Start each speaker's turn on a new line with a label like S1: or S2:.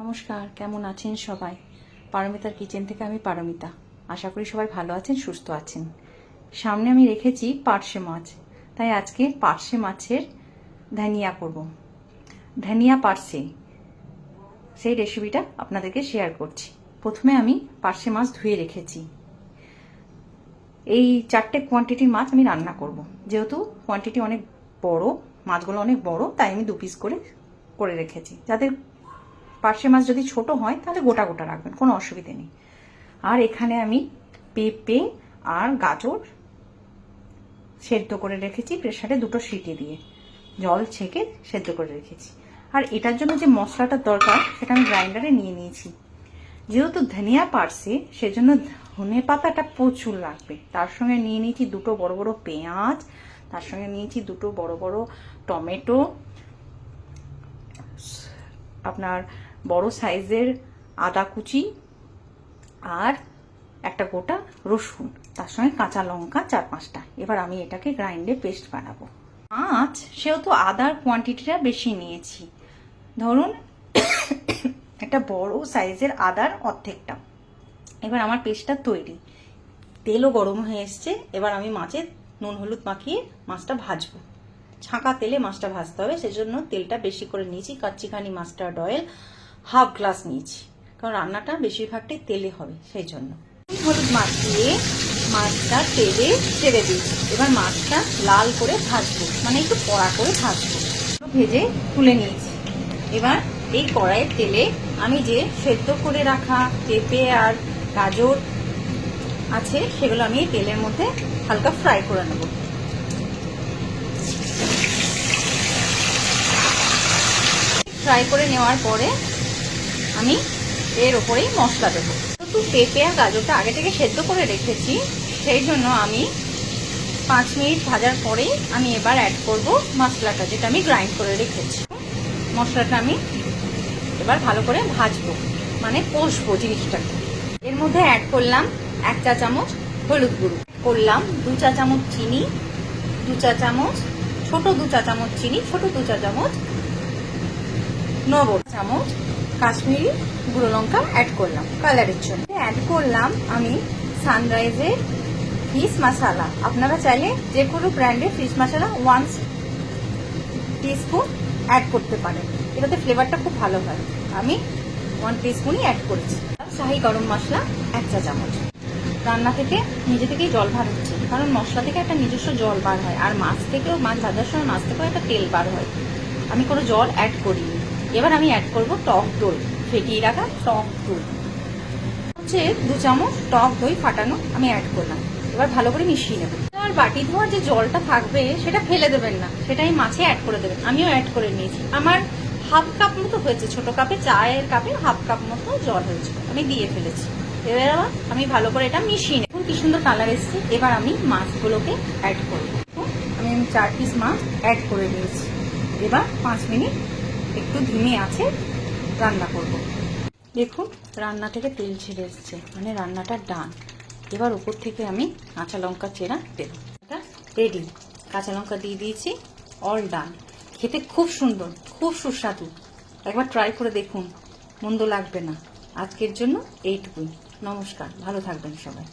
S1: নমস্কার, কেমন আছেন সবাই? পারমিতার কিচেন থেকে আমি পারমিতা। আশা করি সবাই ভালো আছেন, সুস্থ আছেন। সামনে আমি রেখেছি পার্শে মাছ, তাই আজকে পার্শে মাছের ধনিয়া করব। ধনিয়া পার্শে, সেই রেসিপিটা আপনাদেরকে শেয়ার করছি। প্রথমে আমি পার্শে মাছ ধুয়ে রেখেছি। এই 4টে কোয়ান্টিটির মাছ আমি রান্না করব। যেহেতু কোয়ান্টিটি অনেক বড়, মাছগুলো অনেক বড়, তাই আমি 2 পিস করে রেখেছি। যাদের পার্শে মাছ যদি ছোট হয় তাহলে গোটা গোটা রাখবেন, কোনো অসুবিধে নেই। আর এখানে আমি পেঁপে আর গাজর সেদ্ধ করে রেখেছি প্রেসারে 2টো সিটি দিয়ে, জল ছেঁকে সেদ্ধ করে রেখেছি। আর এটার জন্য যে মশলাটার দরকার সেটা আমি গ্রাইন্ডারে নিয়ে নিয়েছি। যেহেতু ধনিয়া পার্শে, সেজন্য ধনে পাতাটা প্রচুর লাগবে। তার সঙ্গে নিয়ে নিয়েছি 2টো বড় বড় পেঁয়াজ, তার সঙ্গে নিয়েছি 2টো বড় বড় টমেটো, আপনার বড় সাইজের আদা কুচি, আর একটা গোটা রসুন, তার সঙ্গে কাঁচা লঙ্কা 4-5টা। এবার আমি এটাকে গ্রাইন্ডে পেস্ট বানাবো। মাছ সেহেতু আদার কোয়ান্টিটিটা বেশি নিয়েছি, ধরুন একটা বড় সাইজের আদার অর্ধেকটা। এবার আমার পেস্টটা তৈরি, তেলও গরম হয়ে এসছে। এবার আমি মাছে নুন হলুদ মাখিয়ে মাছটা ভাজবো। ছাঁকা তেলে মাছটা ভাজতে হবে, সেজন্য তেলটা বেশি করে নিয়েছি। কাচ্চিখানি মাস্টার্ড অয়েল 1/2 গ্লাস নিয়েছি, কারণ রান্নাটা বেশিরভাগটাই তেলে হবে, সেই জন্য। হলুদ মাখিয়ে মাছটা তেলে ছেড়ে দিয়েছি। এবার মাছটা লাল করে ভাজবো, মানে একটু কড়া করে ভাজবো। ভেজে তুলে নিয়েছি। এবার এই কড়াইয়ের তেলে আমি যে সেদ্ধ করে রাখা পেঁপে আর গাজর আছে সেগুলো আমি এই তেলের মধ্যে হালকা ফ্রাই করে নেব। ফ্রাই করে নেওয়ার পরে আমি এর ওপরেই মশলা দেবো। যেহেতু পেঁপে আর গাজরটা আগে থেকে সেদ্ধ করে রেখেছি, সেই জন্য আমি 5 মিনিট ভাজার পরেই আমি এবার অ্যাড করব মশলাটা, যেটা আমি গ্রাইন্ড করে রেখেছি। মশলাটা আমি এবার ভালো করে ভাজবো, মানে কষবো জিনিসটাকে। এর মধ্যে অ্যাড করলাম 1 চা চামচ হলুদ গুঁড়ো, করলাম 2 চা চামচ চিনি, 2 চা চামচ ছোট 2 চা চামচ চিনি, ছোট 2 চা চামচ 9 চামচ কাশ্মীরি গুঁড়ো লঙ্কা অ্যাড করলাম কালারের জন্য। অ্যাড করলাম আমি সানরাইজের ফিশ মশলা। আপনারা চাইলে যে কোনো ব্র্যান্ডের ফিশ মশলা 1 টিস্পুন অ্যাড করতে পারেন, এটাতে ফ্লেভারটা খুব ভালো হয়। আমি 1 টিস্পুনই অ্যাড করেছি। শাহি গরম মশলা 1 চা চামচ। রান্না থেকে নিজে থেকেই জল বার হচ্ছে, কারণ মশলা থেকে একটা নিজস্ব জল বার হয়, আর মাছ থেকেও, মাছ ভাজার সময় মাছ থেকেও একটা তেল বার হয়। আমি কোনো জল অ্যাড করিনি। এবার আমি অ্যাড করব টক দই, ফেটিয়ে রাখা টক দই হচ্ছে 2 চামচ টক দই ফাটানো আমি অ্যাড করলাম। এবার ভালো করে মিশিয়ে নেব। আর বাটি ধোয়ার যে জলটা থাকবে সেটা ফেলে দেবেন না, সেটাই মাছে অ্যাড করে দেবেন। আমিও অ্যাড করে নিয়েছি। আমার 1/2 কাপ মতো হয়েছে, ছোট কাপে, চায়ের কাপে 1/2 কাপ মতো জল হয়েছে, আমি দিয়ে ফেলেছি। এবার আবার আমি ভালো করে এটা মিশিয়ে নেব। কি সুন্দর কালার এসছে। এবার আমি মাছগুলোকে অ্যাড করব। আমি 4 পিস মাছ অ্যাড করে দিয়েছি। এবার 5 মিনিট একটু ধিমে আছে রান্না করব। দেখুন রান্না থেকে তেল ছেড়ে এসছে, মানে রান্নাটা ডান। এবার উপর থেকে আমি কাঁচা লঙ্কা চেরা দেব। এটা রেডি, কাঁচা লঙ্কা দিয়ে দিয়েছি, অল ডান। খেতে খুব সুন্দর, খুব সুস্বাদু। একবার ট্রাই করে দেখুন, মন্দ লাগবে না। আজকের জন্য এইটুকুই। নমস্কার, ভালো থাকবেন সবাই।